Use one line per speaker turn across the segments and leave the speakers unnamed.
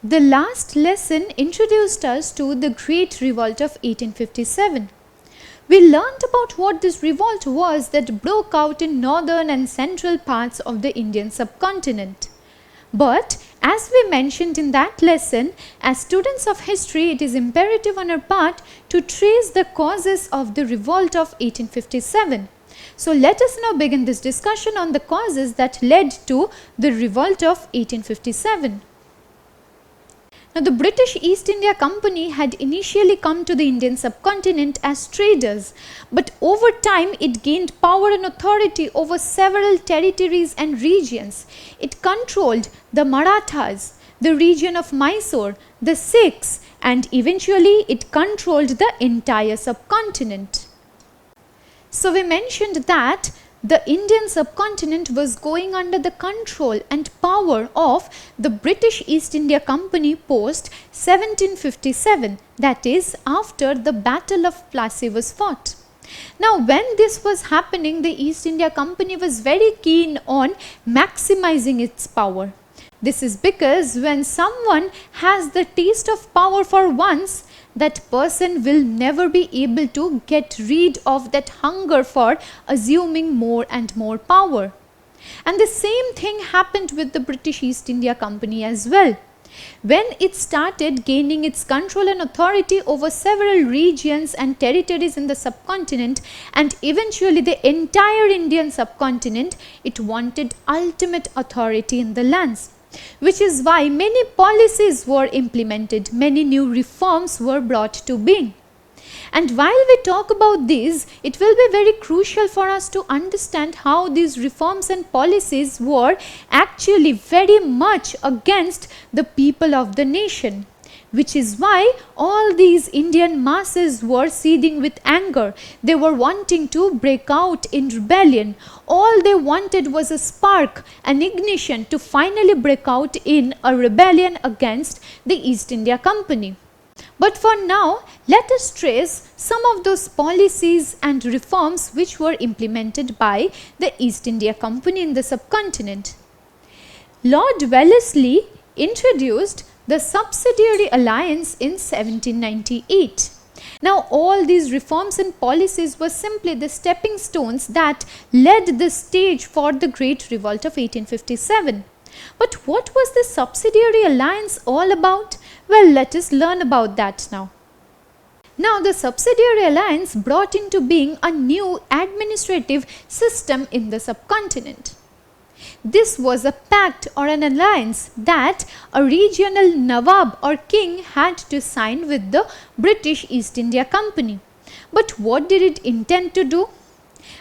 The last lesson introduced us to the Great Revolt of 1857. We learnt about what this revolt was that broke out in northern and central parts of the Indian subcontinent. But as we mentioned in that lesson, as students of history, it is imperative on our part to trace the causes of the revolt of 1857. So let us now begin this discussion on the causes that led to the revolt of 1857. Now, the British East India Company had initially come to the Indian subcontinent as traders, but over time it gained power and authority over several territories and regions. It controlled the Marathas, the region of Mysore, the Sikhs, and eventually it controlled the entire subcontinent. So we mentioned that the Indian subcontinent was going under the control and power of the British East India Company post 1757, that is after the Battle of Plassey was fought. Now when this was happening, the East India Company was very keen on maximizing its power. This is because when someone has the taste of power for once, that person will never be able to get rid of that hunger for assuming more and more power. And the same thing happened with the British East India Company as well. When it started gaining its control and authority over several regions and territories in the subcontinent and eventually the entire Indian subcontinent, it wanted ultimate authority in the lands. Which is why many policies were implemented, many new reforms were brought to being. And while we talk about these, it will be very crucial for us to understand how these reforms and policies were actually very much against the people of the nation. Which is why all these Indian masses were seething with anger. They were wanting to break out in rebellion. All they wanted was a spark, an ignition to finally break out in a rebellion against the East India Company. But for now, let us trace some of those policies and reforms which were implemented by the East India Company in the subcontinent. Lord Wellesley introduced the subsidiary alliance in 1798. Now all these reforms and policies were simply the stepping stones that led the stage for the Great Revolt of 1857. But what was the subsidiary alliance all about? Well, let us learn about that now. Now the subsidiary alliance brought into being a new administrative system in the subcontinent. This was a pact or an alliance that a regional Nawab or king had to sign with the British East India Company. But what did it intend to do?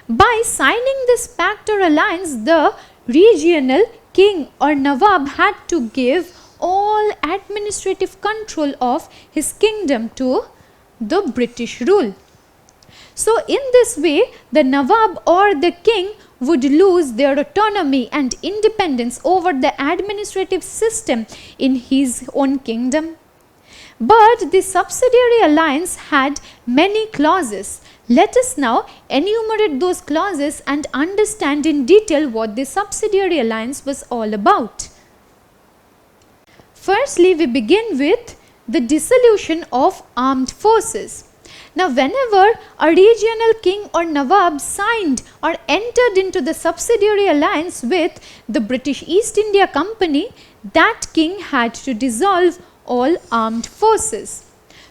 By signing this pact or alliance, the regional king or Nawab had to give all administrative control of his kingdom to the British rule. So in this way, the Nawab or the king would lose their autonomy and independence over the administrative system in his own kingdom. But the subsidiary alliance had many clauses. Let us now enumerate those clauses and understand in detail what the subsidiary alliance was all about. Firstly, we begin with the dissolution of armed forces. Now, whenever a regional king or Nawab signed or entered into the subsidiary alliance with the British East India Company, that king had to dissolve all armed forces.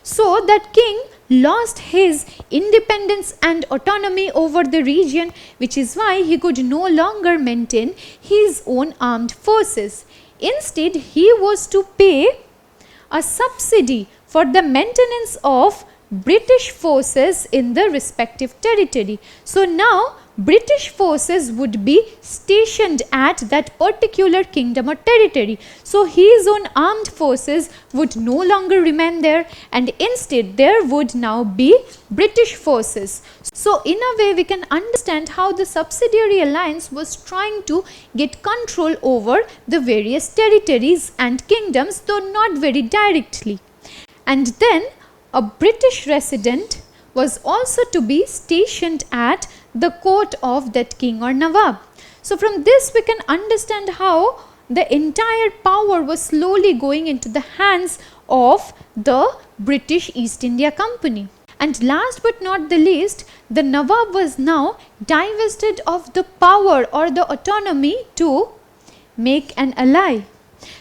So, that king lost his independence and autonomy over the region, which is why he could no longer maintain his own armed forces. Instead, he was to pay a subsidy for the maintenance of British forces in the respective territory. So now British forces would be stationed at that particular kingdom or territory. So his own armed forces would no longer remain there, and instead there would now be British forces. So in a way we can understand how the subsidiary alliance was trying to get control over the various territories and kingdoms, though not very directly. And then a British resident was also to be stationed at the court of that king or Nawab. So from this we can understand how the entire power was slowly going into the hands of the British East India Company. And last but not the least, the Nawab was now divested of the power or the autonomy to make an ally,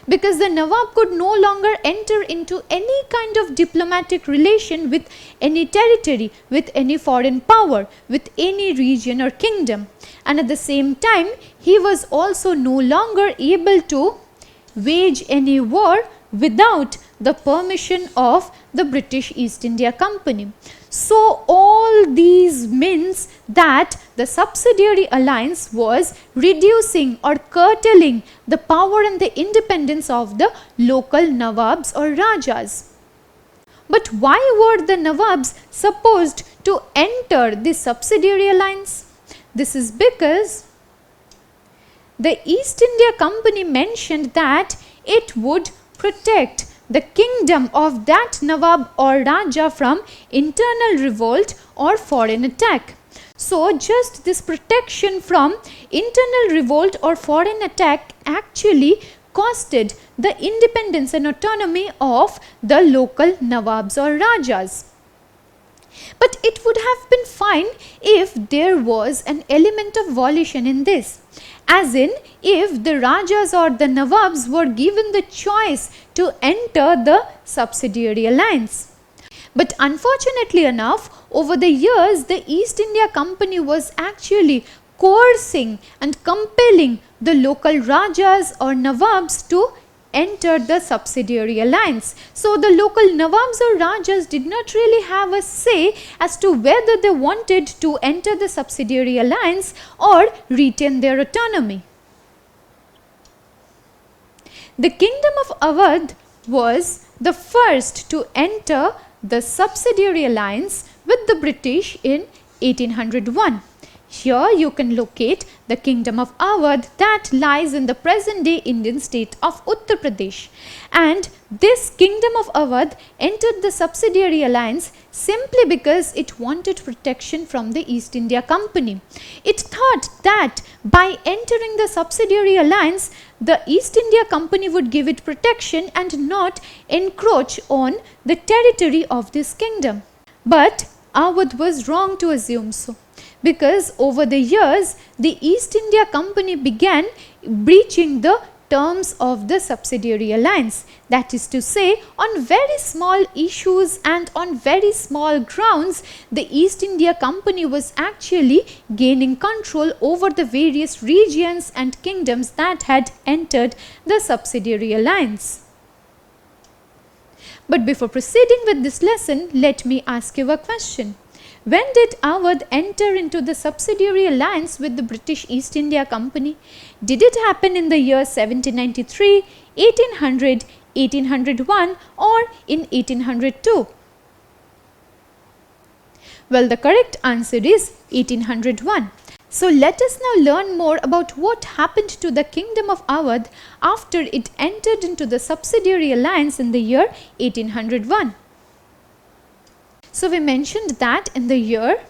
because the Nawab could no longer enter into any kind of diplomatic relation with any territory, with any foreign power, with any region or kingdom. And at the same time, he was also no longer able to wage any war without the permission of the British East India Company. So all these means that the subsidiary alliance was reducing or curtailing the power and the independence of the local Nawabs or Rajas. But why were the Nawabs supposed to enter the subsidiary alliance? This is because the East India Company mentioned that it would protect the kingdom of that Nawab or Raja from internal revolt or foreign attack. So just this protection from internal revolt or foreign attack actually costed the independence and autonomy of the local Nawabs or Rajas. But it would have been fine if there was an element of volition in this. As in, if the Rajas or the Nawabs were given the choice to enter the subsidiary alliance. But unfortunately enough, over the years, the East India Company was actually coercing and compelling the local Rajas or Nawabs to enter the subsidiary alliance. So the local Nawabs or Rajas did not really have a say as to whether they wanted to enter the subsidiary alliance or retain their autonomy. The kingdom of Awadh was the first to enter the subsidiary alliance with the British in 1801. Here you can locate the kingdom of Awadh that lies in the present day Indian state of Uttar Pradesh. And this kingdom of Awadh entered the subsidiary alliance simply because it wanted protection from the East India Company. It thought that by entering the subsidiary alliance, the East India Company would give it protection and not encroach on the territory of this kingdom. But Awadh was wrong to assume so, because over the years the East India Company began breaching the terms of the subsidiary alliance. That is to say, on very small issues and on very small grounds, the East India Company was actually gaining control over the various regions and kingdoms that had entered the subsidiary alliance. But before proceeding with this lesson, let me ask you a question. When did Awadh enter into the subsidiary alliance with the British East India Company? Did it happen in the year 1793, 1800, 1801 or in 1802? Well, the correct answer is 1801. So let us now learn more about what happened to the kingdom of Awadh after it entered into the subsidiary alliance in the year 1801. So we mentioned that in the year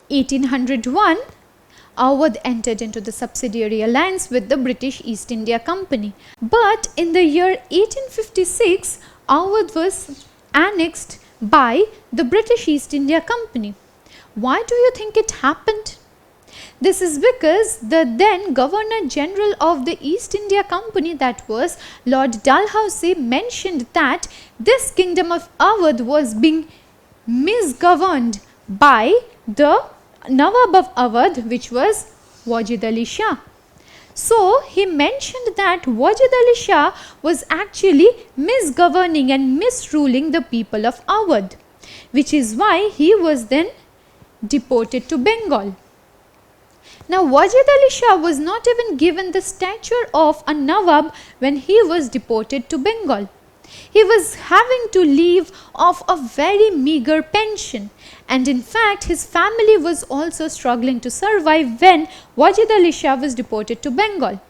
1801, Awadh entered into the subsidiary alliance with the British East India Company. But in the year 1856, Awadh was annexed by the British East India Company. Why do you think it happened? This is because the then Governor General of the East India Company, that was Lord Dalhousie, mentioned that this kingdom of Awadh was being misgoverned by the Nawab of Awadh, which was Wajid Ali Shah. So he mentioned that Wajid Ali Shah was actually misgoverning and misruling the people of Awadh, which is why he was then deported to Bengal. Now Wajid Ali Shah was not even given the stature of a Nawab when he was deported to Bengal. He was having to live off a very meager pension, and in fact his family was also struggling to survive when Wajid Ali Shah was deported to Bengal.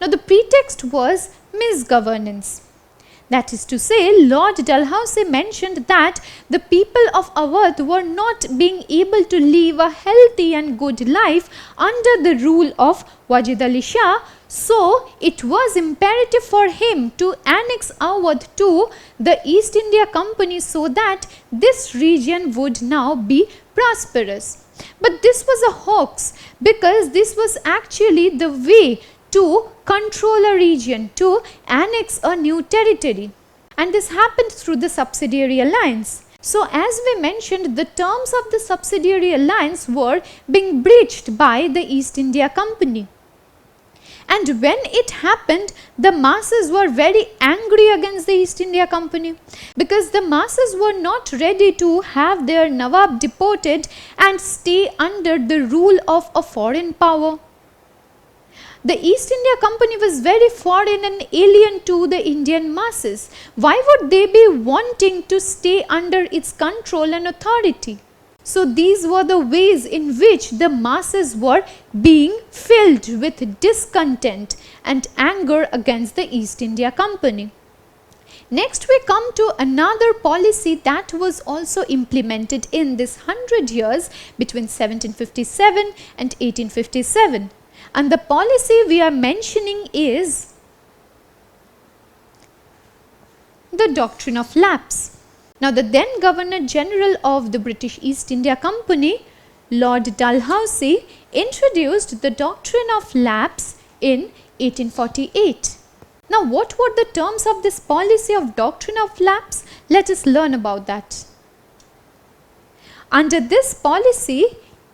Now the pretext was misgovernance. That is to say, Lord Dalhousie mentioned that the people of Awadh were not being able to live a healthy and good life under the rule of Wajid Ali Shah, so it was imperative for him to annex Awadh to the East India Company so that this region would now be prosperous. But this was a hoax, because this was actually the way to control a region, to annex a new territory, and this happened through the subsidiary alliance. So as we mentioned, the terms of the subsidiary alliance were being breached by the East India Company. And when it happened, the masses were very angry against the East India Company, because the masses were not ready to have their Nawab deported and stay under the rule of a foreign power. The East India Company was very foreign and alien to the Indian masses. Why would they be wanting to stay under its control and authority? So these were the ways in which the masses were being filled with discontent and anger against the East India Company. Next we come to another policy that was also implemented in this 100 years between 1757 and 1857. And the policy we are mentioning is the doctrine of lapse. Now the then Governor General of the British East India Company, Lord Dalhousie, introduced the doctrine of lapse in 1848. Now what were the terms of this policy of doctrine of lapse? Let us learn about that. Under this policy,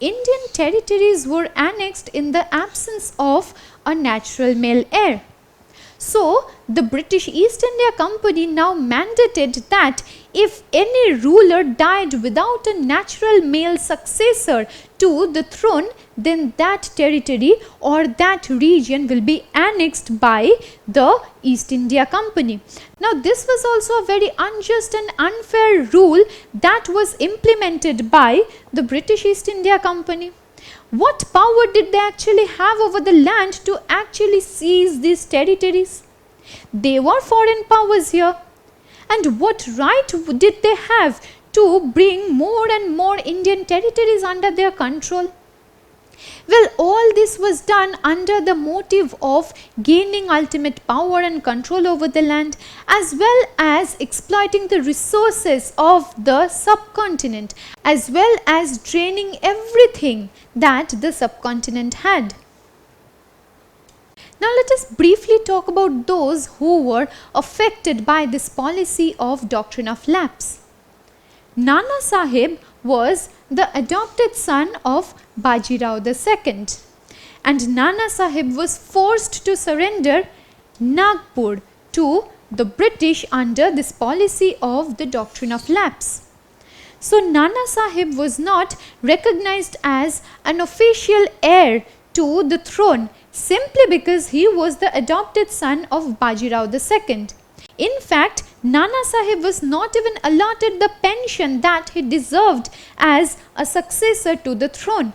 Indian territories were annexed in the absence of a natural male heir. So, the British East India Company now mandated that if any ruler died without a natural male successor to the throne, then that territory or that region will be annexed by the East India Company. Now, this was also a very unjust and unfair rule that was implemented by the British East India Company. What power did they actually have over the land to actually seize these territories? They were foreign powers here. And what right did they have to bring more and more Indian territories under their control? Well, all this was done under the motive of gaining ultimate power and control over the land, as well as exploiting the resources of the subcontinent, as well as draining everything that the subcontinent had. Now let us briefly talk about those who were affected by this policy of doctrine of lapse. Nana Sahib was the adopted son of Bajirao II, and Nana Sahib was forced to surrender Nagpur to the British under this policy of the doctrine of lapse. So Nana Sahib was not recognized as an official heir to the throne simply because he was the adopted son of Bajirao II. In fact, Nana Sahib was not even allotted the pension that he deserved as a successor to the throne.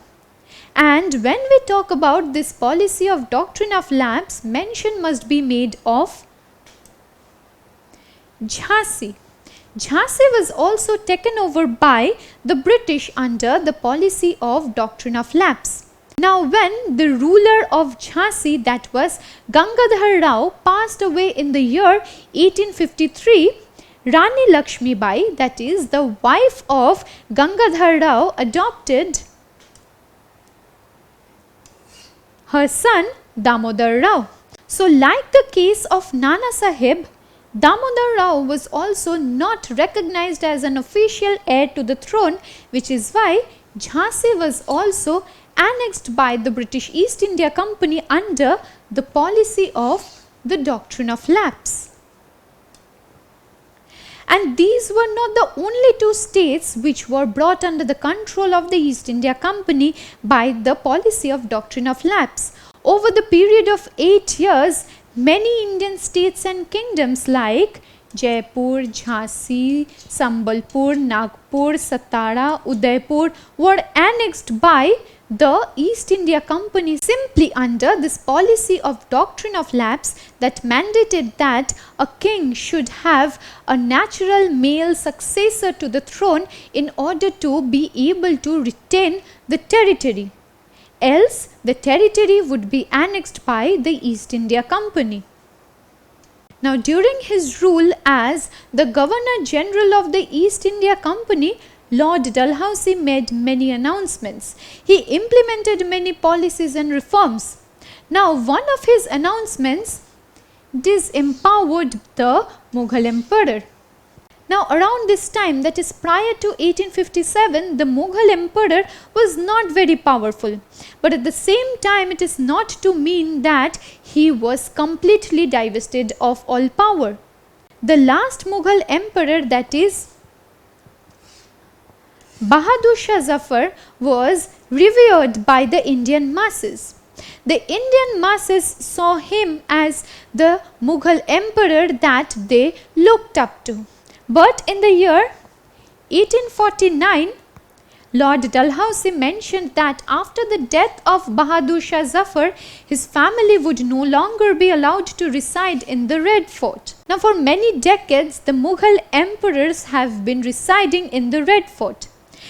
And when we talk about this policy of doctrine of lapse, mention must be made of Jhansi. Jhansi was also taken over by the British under the policy of doctrine of lapse. Now when the ruler of Jhansi, that was Gangadhar Rao, passed away in the year 1853, Rani Lakshmi Bai, that is the wife of Gangadhar Rao, adopted her son Damodar Rao. So like the case of Nana Sahib, Damodar Rao was also not recognized as an official heir to the throne, which is why Jhansi was also annexed by the British East India Company under the policy of the doctrine of lapse. And these were not the only two states which were brought under the control of the East India Company by the policy of doctrine of lapse. Over the period of 8 years, many Indian states and kingdoms like Jaipur, Jhansi, Sambalpur, Nagpur, Satara, Udaipur were annexed by the East India Company, simply under this policy of doctrine of lapse that mandated that a king should have a natural male successor to the throne in order to be able to retain the territory. Else, the territory would be annexed by the East India Company. Now, during his rule as the Governor General of the East India Company, Lord Dalhousie made many announcements. He implemented many policies and reforms. Now, one of his announcements disempowered the Mughal Emperor. Now, around this time, that is prior to 1857, the Mughal Emperor was not very powerful. But at the same time, it is not to mean that he was completely divested of all power. The last Mughal Emperor, that is Bahadur Shah Zafar, was revered by the Indian masses. The Indian masses saw him as the Mughal emperor that they looked up to. But in the year 1849, Lord Dalhousie mentioned that after the death of Bahadur Shah Zafar, his family would no longer be allowed to reside in the Red Fort. Now, for many decades, the Mughal emperors have been residing in the Red Fort.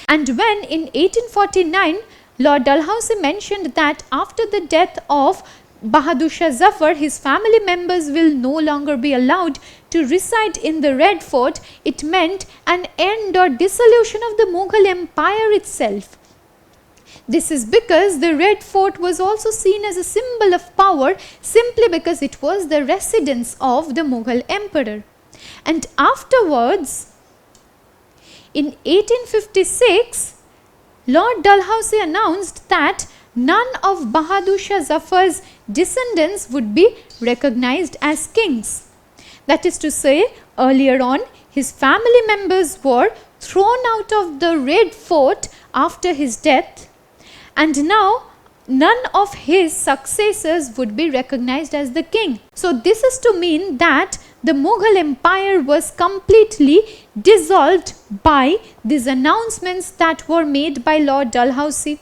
And when in 1849, Lord Dalhousie mentioned that after the death of Bahadur Shah Zafar, his family members will no longer be allowed to reside in the Red Fort, it meant an end or dissolution of the Mughal Empire itself. This is because the Red Fort was also seen as a symbol of power simply because it was the residence of the Mughal Emperor. And afterwards, in 1856, Lord Dalhousie announced that none of Bahadur Shah Zafar's descendants would be recognized as kings. That is to say, earlier on, his family members were thrown out of the Red Fort after his death, and now none of his successors would be recognized as the king. So this is to mean that the Mughal Empire was completely dissolved by these announcements that were made by Lord Dalhousie.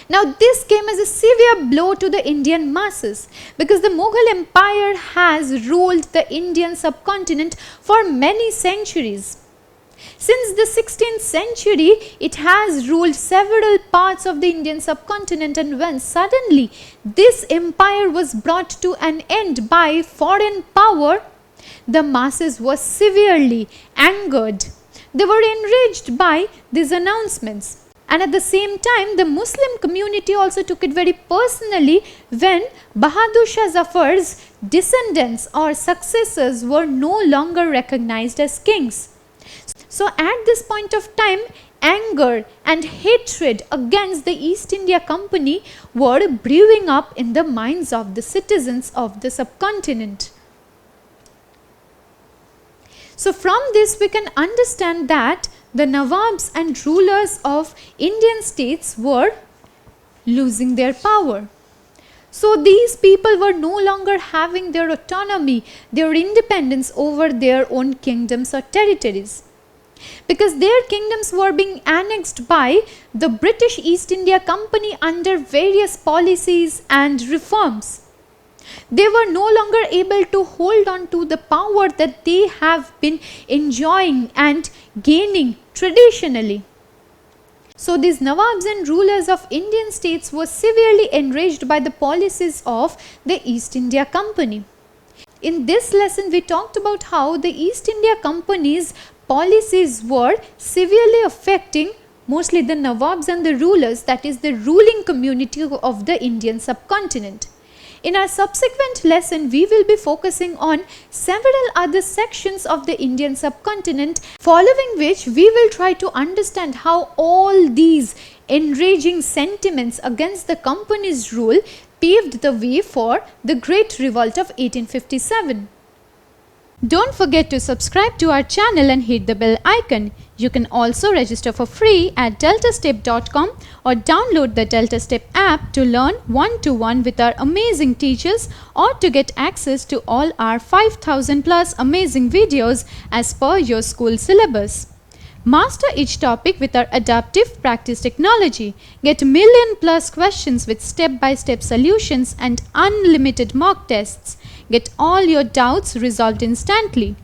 Now, this came as a severe blow to the Indian masses because the Mughal Empire has ruled the Indian subcontinent for many centuries. Since the 16th century, it has ruled several parts of the Indian subcontinent, and when suddenly this empire was brought to an end by foreign power, the masses were severely angered. They were enraged by these announcements. And at the same time, the Muslim community also took it very personally when Bahadur Shah Zafar's descendants or successors were no longer recognized as kings. So at this point of time, anger and hatred against the East India Company were brewing up in the minds of the citizens of the subcontinent. So from this we can understand that the Nawabs and rulers of Indian states were losing their power. So these people were no longer having their autonomy, their independence over their own kingdoms or territories, because their kingdoms were being annexed by the British East India Company under various policies and reforms. They were no longer able to hold on to the power that they have been enjoying and gaining traditionally. So these Nawabs and rulers of Indian states were severely enraged by the policies of the East India Company. In this lesson, we talked about how the East India Company's policies were severely affecting mostly the Nawabs and the rulers, that is the ruling community of the Indian subcontinent. In our subsequent lesson, we will be focusing on several other sections of the Indian subcontinent, following which we will try to understand how all these enraging sentiments against the company's rule paved the way for the Great Revolt of 1857. Don't forget to subscribe to our channel and hit the bell icon. You can also register for free at DeltaStep.com or download the DeltaStep app to learn one-to-one with our amazing teachers or to get access to all our 5,000 plus amazing videos as per your school syllabus. Master each topic with our adaptive practice technology. Get million+ questions with step-by-step solutions and unlimited mock tests. Get all your doubts resolved instantly.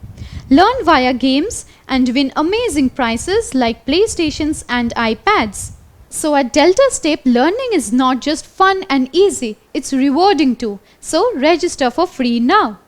Learn via games and win amazing prizes like PlayStations and iPads. So at DeltaStep, learning is not just fun and easy, it's rewarding too. So register for free now.